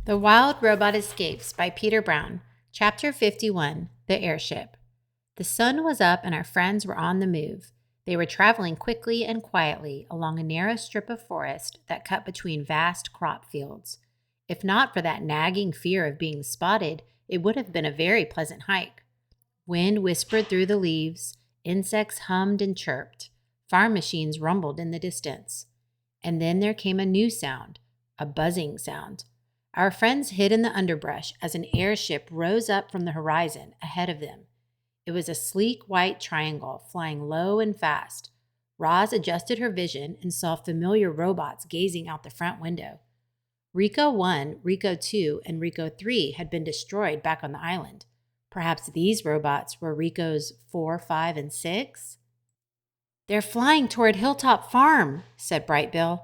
The Wild Robot Escapes by Peter Brown. Chapter 51, The Airship. The sun was up and our friends were on the move. They were traveling quickly and quietly along a narrow strip of forest that cut between vast crop fields. If not for that nagging fear of being spotted, it would have been a very pleasant hike. Wind whispered through the leaves, insects hummed and chirped, farm machines rumbled in the distance. And then there came a new sound, a buzzing sound. Our friends hid in the underbrush as an airship rose up from the horizon ahead of them. It was a sleek white triangle flying low and fast. Roz adjusted her vision and saw familiar robots gazing out the front window. Rico 1, Rico 2, and Rico 3 had been destroyed back on the island. Perhaps these robots were Ricos 4, 5, and 6? "They're flying toward Hilltop Farm," said Brightbill.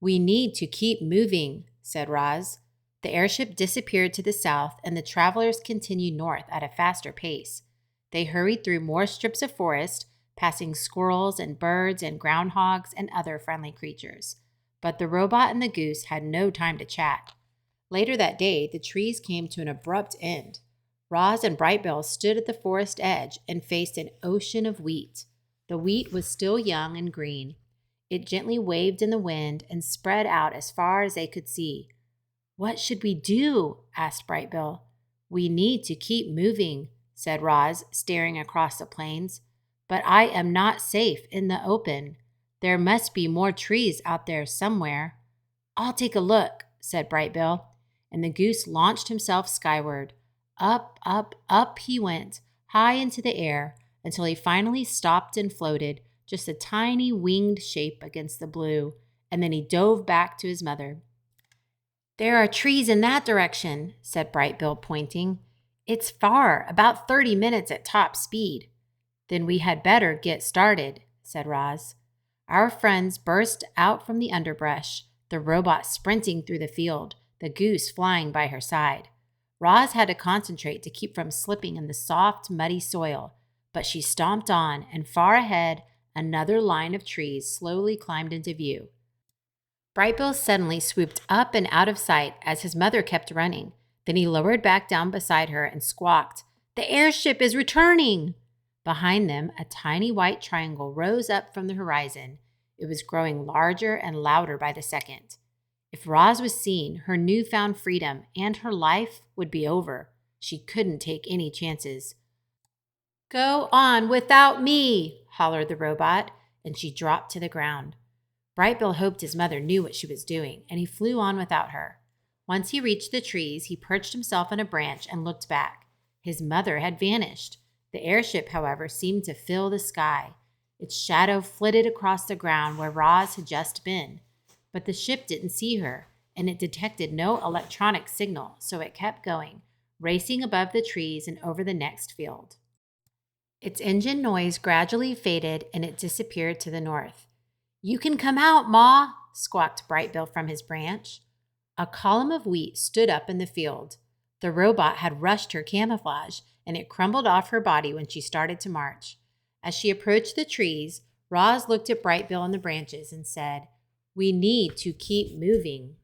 "We need to keep moving," said Roz. The airship disappeared to the south, and the travelers continued north at a faster pace. They hurried through more strips of forest, passing squirrels and birds and groundhogs and other friendly creatures. But the robot and the goose had no time to chat. Later that day, the trees came to an abrupt end. Roz and Brightbill stood at the forest edge and faced an ocean of wheat. The wheat was still young and green. It gently waved in the wind and spread out as far as they could see. "What should we do?" asked Brightbill. "We need to keep moving," said Roz, staring across the plains. "But I am not safe in the open. There must be more trees out there somewhere." "I'll take a look," said Brightbill, and the goose launched himself skyward. Up, up, up he went, high into the air, until he finally stopped and floated, just a tiny winged shape against the blue, and then he dove back to his mother. "There are trees in that direction," said Brightbill, pointing. "It's far, about 30 minutes at top speed." "Then we had better get started," said Roz. Our friends burst out from the underbrush, the robot sprinting through the field, the goose flying by her side. Roz had to concentrate to keep from slipping in the soft, muddy soil, but she stomped on, and far ahead, another line of trees slowly climbed into view. Brightbill suddenly swooped up and out of sight as his mother kept running. Then he lowered back down beside her and squawked, "The airship is returning!" Behind them, a tiny white triangle rose up from the horizon. It was growing larger and louder by the second. If Roz was seen, her newfound freedom and her life would be over. She couldn't take any chances. "Go on without me!" hollered the robot, and she dropped to the ground. Brightbill hoped his mother knew what she was doing, and he flew on without her. Once he reached the trees, he perched himself on a branch and looked back. His mother had vanished. The airship, however, seemed to fill the sky. Its shadow flitted across the ground where Roz had just been. But the ship didn't see her, and it detected no electronic signal, so it kept going, racing above the trees and over the next field. Its engine noise gradually faded, and it disappeared to the north. "You can come out, Ma," squawked Brightbill from his branch. A column of wheat stood up in the field. The robot had rushed her camouflage, and it crumbled off her body when she started to march. As she approached the trees, Roz looked at Brightbill in the branches and said, "We need to keep moving."